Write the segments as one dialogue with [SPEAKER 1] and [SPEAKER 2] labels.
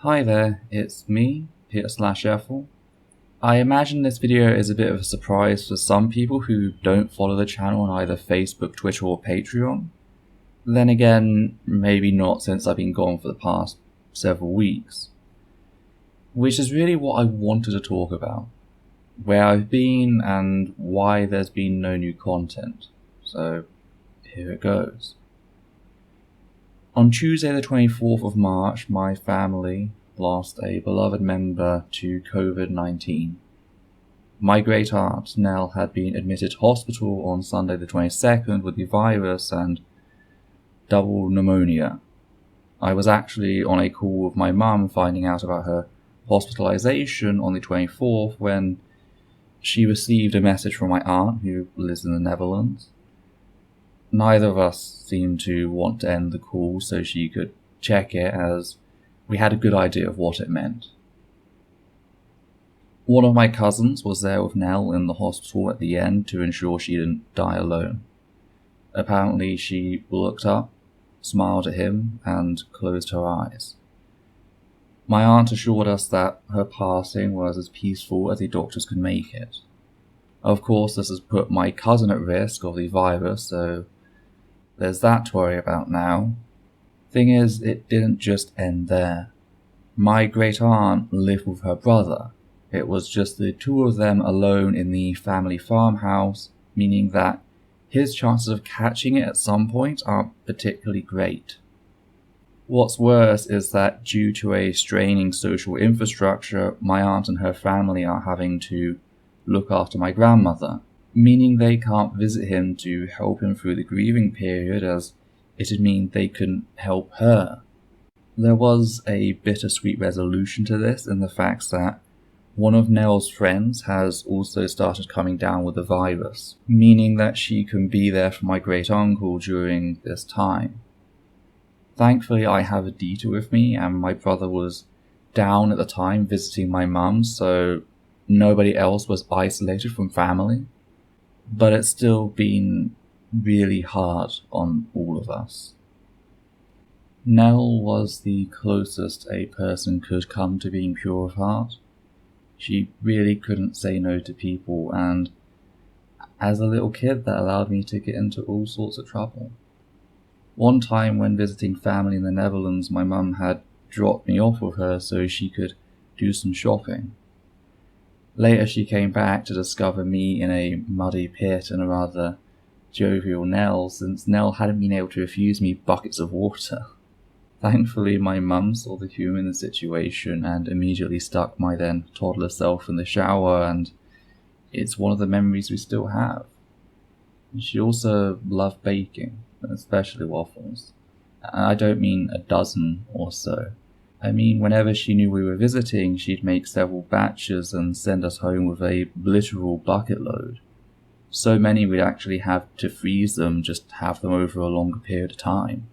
[SPEAKER 1] Hi there, it's me, Peter/Ethel. I imagine this video is a bit of a surprise for some people who don't follow the channel on either Facebook, Twitter or Patreon. Then again, maybe not since I've been gone for the past several weeks. Which is really what I wanted to talk about. Where I've been and why there's been no new content. So, here it goes. On Tuesday the 24th of March, my family lost a beloved member to COVID-19. My great aunt Nell had been admitted to hospital on Sunday the 22nd with the virus and double pneumonia. I was actually on a call with my mum finding out about her hospitalization on the 24th when she received a message from my aunt who lives in the Netherlands. Neither of us seemed to want to end the call so she could check it, as we had a good idea of what it meant. One of my cousins was there with Nell in the hospital at the end to ensure she didn't die alone. Apparently she looked up, smiled at him, and closed her eyes. My aunt assured us that her passing was as peaceful as the doctors could make it. Of course, this has put my cousin at risk of the virus, so there's that to worry about now. Thing is, it didn't just end there. My great aunt lived with her brother. It was just the two of them alone in the family farmhouse, meaning that his chances of catching it at some point aren't particularly great. What's worse is that due to a straining social infrastructure, my aunt and her family are having to look after my grandmother, meaning they can't visit him to help him through the grieving period, as it'd mean they couldn't help her. There was a bittersweet resolution to this in the fact that one of Nell's friends has also started coming down with the virus, meaning that she can be there for my great uncle during this time. Thankfully, I have Adita with me, and my brother was down at the time visiting my mum, so nobody else was isolated from family. But it's still been really hard on all of us. Nell was the closest a person could come to being pure of heart. She really couldn't say no to people, and as a little kid that allowed me to get into all sorts of trouble. One time when visiting family in the Netherlands, my mum had dropped me off with her so she could do some shopping. Later she came back to discover me in a muddy pit and a rather jovial Nell, since Nell hadn't been able to refuse me buckets of water. Thankfully, my mum saw the humour in the situation and immediately stuck my then toddler self in the shower, and it's one of the memories we still have. She also loved baking, especially waffles. And I don't mean a dozen or so. I mean, whenever she knew we were visiting, she'd make several batches and send us home with a literal bucket load. So many we'd actually have to freeze them just to have them over a longer period of time.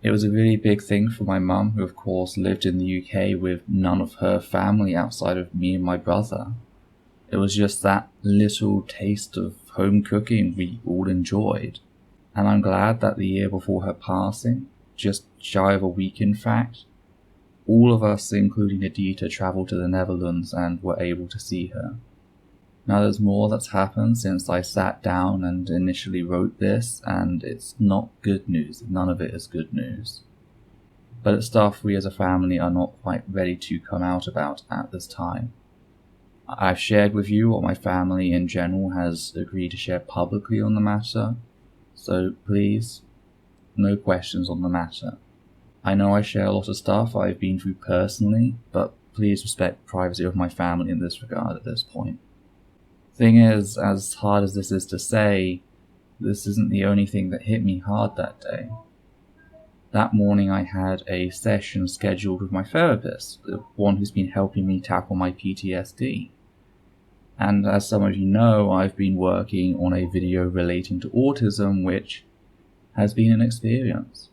[SPEAKER 1] It was a really big thing for my mum, who of course lived in the UK with none of her family outside of me and my brother. It was just that little taste of home cooking we all enjoyed. And I'm glad that the year before her passing, just shy of a week in fact, all of us, including Adita, travelled to the Netherlands and were able to see her. Now there's more that's happened since I sat down and initially wrote this, and it's not good news. None of it is good news. But it's stuff we as a family are not quite ready to come out about at this time. I've shared with you what my family in general has agreed to share publicly on the matter, so please, no questions on the matter. I know I share a lot of stuff I've been through personally, but please respect the privacy of my family in this regard at this point. Thing is, as hard as this is to say, this isn't the only thing that hit me hard that day. That morning I had a session scheduled with my therapist, the one who's been helping me tackle my PTSD. And as some of you know, I've been working on a video relating to autism, which has been an experience.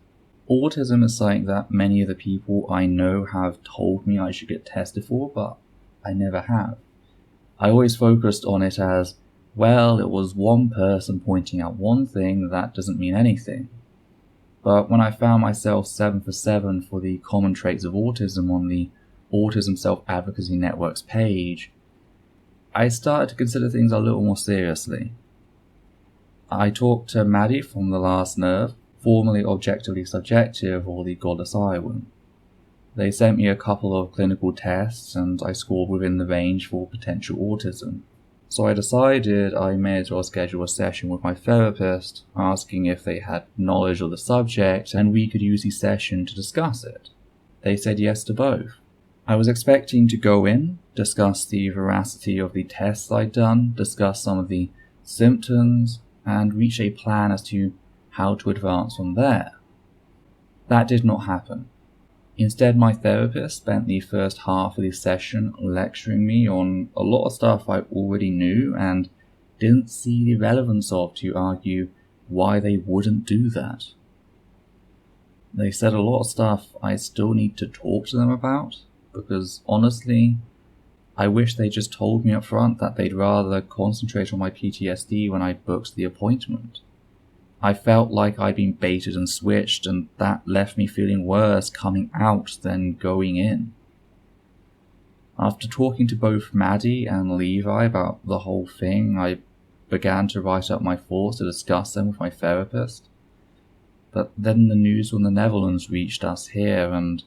[SPEAKER 1] Autism is something that many of the people I know have told me I should get tested for, but I never have. I always focused on it as, well, it was one person pointing out one thing, that doesn't mean anything. But when I found myself 7 for 7 for the common traits of autism on the Autism Self-Advocacy Network's page, I started to consider things a little more seriously. I talked to Maddie from The Last Nerve, formerly Objectively Subjective, or the Godless Eye Wound. They sent me a couple of clinical tests and I scored within the range for potential autism. So I decided I may as well schedule a session with my therapist, asking if they had knowledge of the subject and we could use the session to discuss it. They said yes to both. I was expecting to go in, discuss the veracity of the tests I'd done, discuss some of the symptoms, and reach a plan as to how to advance from there. That did not happen. Instead, my therapist spent the first half of the session lecturing me on a lot of stuff I already knew and didn't see the relevance of to argue why they wouldn't do that. They said a lot of stuff I still need to talk to them about, because honestly, I wish they just told me up front that they'd rather concentrate on my PTSD when I booked the appointment. I felt like I'd been baited and switched, and that left me feeling worse coming out than going in. After talking to both Maddie and Levi about the whole thing, I began to write up my thoughts to discuss them with my therapist. But then the news from the Netherlands reached us here, and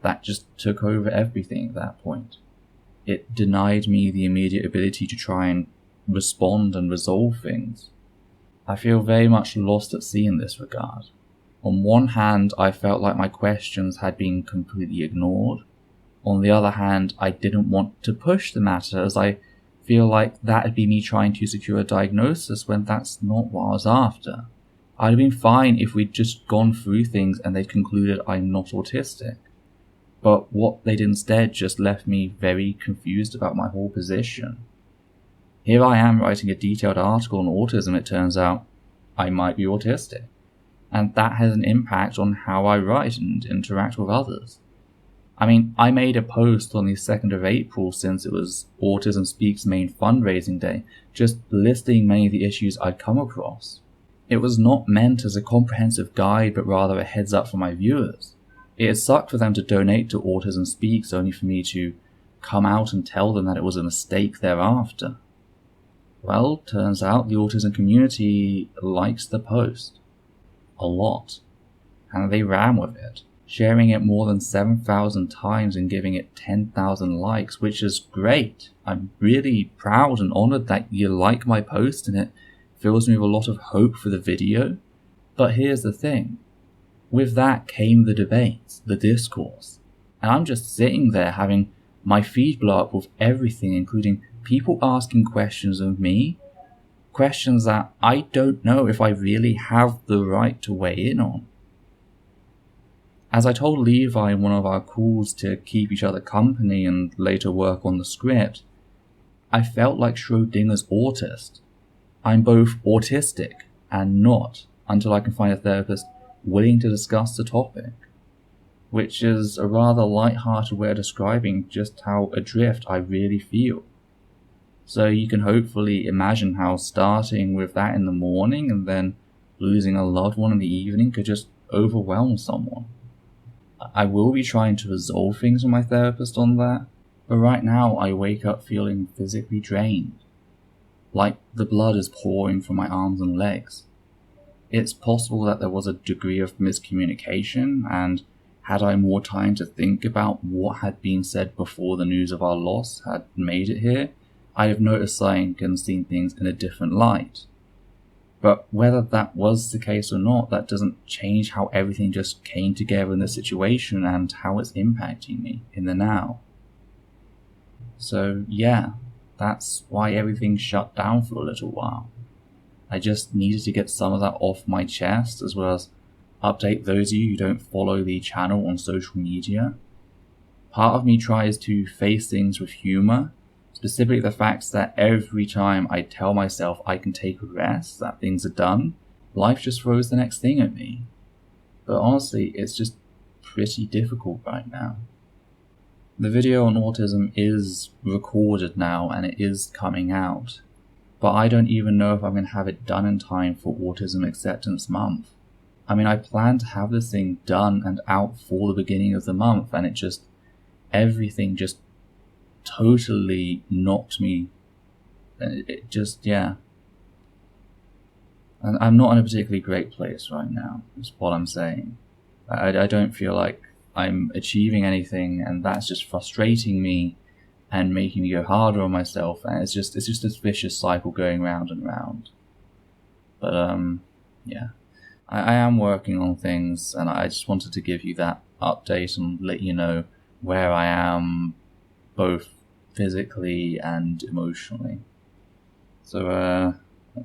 [SPEAKER 1] that just took over everything at that point. It denied me the immediate ability to try and respond and resolve things. I feel very much lost at sea in this regard. On one hand, I felt like my questions had been completely ignored. On the other hand, I didn't want to push the matter, as I feel like that'd be me trying to secure a diagnosis when that's not what I was after. I'd have been fine if we'd just gone through things and they'd concluded I'm not autistic. But what they did instead just left me very confused about my whole position. Here I am writing a detailed article on autism, it turns out I might be autistic. And that has an impact on how I write and interact with others. I mean, I made a post on the 2nd of April, since it was Autism Speak's main fundraising day, just listing many of the issues I'd come across. It was not meant as a comprehensive guide, but rather a heads up for my viewers. It had sucked for them to donate to Autism Speaks, only for me to come out and tell them that it was a mistake thereafter. Well, turns out the autism community likes the post. A lot. And they ran with it, sharing it more than 7,000 times and giving it 10,000 likes, which is great. I'm really proud and honored that you like my post, and it fills me with a lot of hope for the video. But here's the thing. With that came the debates, the discourse. And I'm just sitting there having my feed blow up with everything, including people asking questions of me, questions that I don't know if I really have the right to weigh in on. As I told Levi in one of our calls to keep each other company and later work on the script, I felt like Schrodinger's autist. I'm both autistic and not, until I can find a therapist willing to discuss the topic, which is a rather light-hearted way of describing just how adrift I really feel. So you can hopefully imagine how starting with that in the morning and then losing a loved one in the evening could just overwhelm someone. I will be trying to resolve things with my therapist on that, but right now I wake up feeling physically drained, like the blood is pouring from my arms and legs. It's possible that there was a degree of miscommunication, and had I more time to think about what had been said before the news of our loss had made it here, I'd have noticed something and seen things in a different light. But whether that was the case or not, that doesn't change how everything just came together in the situation and how it's impacting me in the now. So yeah, that's why everything shut down for a little while. I just needed to get some of that off my chest, as well as update those of you who don't follow the channel on social media. Part of me tries to face things with humor, specifically the fact that every time I tell myself I can take a rest, that things are done, life just throws the next thing at me. But honestly, it's just pretty difficult right now. The video on autism is recorded now and it is coming out, but I don't even know if I'm going to have it done in time for Autism Acceptance Month. I mean, I planned to have this thing done and out for the beginning of the month, and everything just totally knocked me. It just, yeah. And I'm not in a particularly great place right now, is what I'm saying. I don't feel like I'm achieving anything, and that's just frustrating me and making me go harder on myself, and it's just this vicious cycle going round and round. But yeah, I am working on things, and I just wanted to give you that update and let you know where I am, both physically and emotionally. So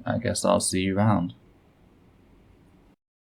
[SPEAKER 1] I guess I'll see you around.